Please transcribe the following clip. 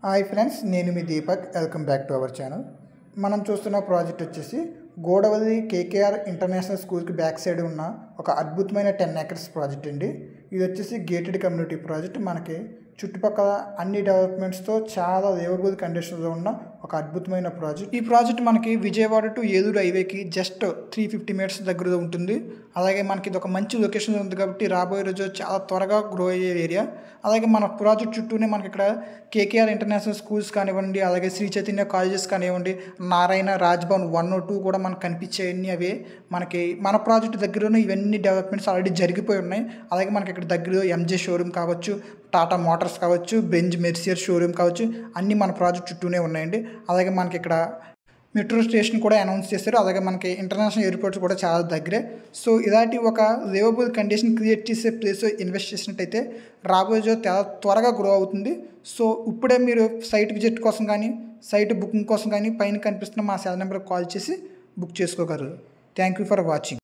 Hi friends, నేను మీ Deepak. Welcome back to our channel. మనం చూస్తున్న ప్రాజెక్ట్ వచ్చేసి గోడవల్లి కేకేఆర్ ఇంటర్నేషనల్ స్కూల్కి బ్యాక్ సైడ్ ఉన్న ఒక అద్భుతమైన 10 acres ప్రాజెక్ట్ అండి. ఇది వచ్చేసి గేటెడ్ కమ్యూనిటీ ప్రాజెక్ట్. మనకి చుట్టుపక్కల అన్ని డెవలప్మెంట్స్తో చాలా లేవబుల్ కండిషన్లో ఉన్న ఒక అద్భుతమైన ప్రాజెక్ట్. ఈ ప్రాజెక్ట్ మనకి విజయవాడ టు ఏలూరు హైవేకి జస్ట్ 350 meters దగ్గరలో ఉంటుంది. అలాగే మనకి ఇది ఒక మంచి లొకేషన్ ఉంది కాబట్టి రాబోయే రోజు చాలా త్వరగా గ్రో అయ్యే ఏరియా. అలాగే మన ప్రాజెక్ట్ చుట్టూనే మనకి ఇక్కడ కేకేఆర్ ఇంటర్నేషనల్ స్కూల్స్ కానివ్వండి, అలాగే శ్రీ చైతన్య కాలేజెస్ కానివ్వండి, నారాయణ రాజ్భవన్ 1 or 2 కూడా మనకు కనిపించేవన్నీ అవే. మనకి మన ప్రాజెక్ట్ దగ్గరలోనే ఇవన్నీ డెవలప్మెంట్స్ ఆల్రెడీ జరిగిపోయి ఉన్నాయి. అలాగే మనకి ఇక్కడ దగ్గరలో ఎంజే షోరూమ్ కావచ్చు, టాటా మోటార్స్ కావచ్చు, బెంజ్ మెర్సియర్ షోరూమ్ కావచ్చు, అన్నీ మన ప్రాజెక్ట్ చుట్టూనే ఉన్నాయండి. అలాగే మనకి ఇక్కడ మెట్రో స్టేషన్ కూడా అనౌన్స్ చేశారు. అలాగే మనకి ఇంటర్నేషనల్ ఎయిర్పోర్ట్స్ కూడా చాలా దగ్గరే. సో ఇలాంటి ఒక లివబుల్ కండిషన్ క్రియేట్ చేసే ప్లేస్ ఇన్వెస్ట్ చేసినట్టయితే రాబోయే రోజు చాలా త్వరగా గ్రో అవుతుంది. సో ఇప్పుడే మీరు సైట్ విజిట్ కోసం కానీ, సైట్ బుకింగ్ కోసం కానీ పైన కనిపిస్తున్న మా సెల్ నెంబర్కి కాల్ చేసి బుక్ చేసుకోగలరు. Thank you for watching.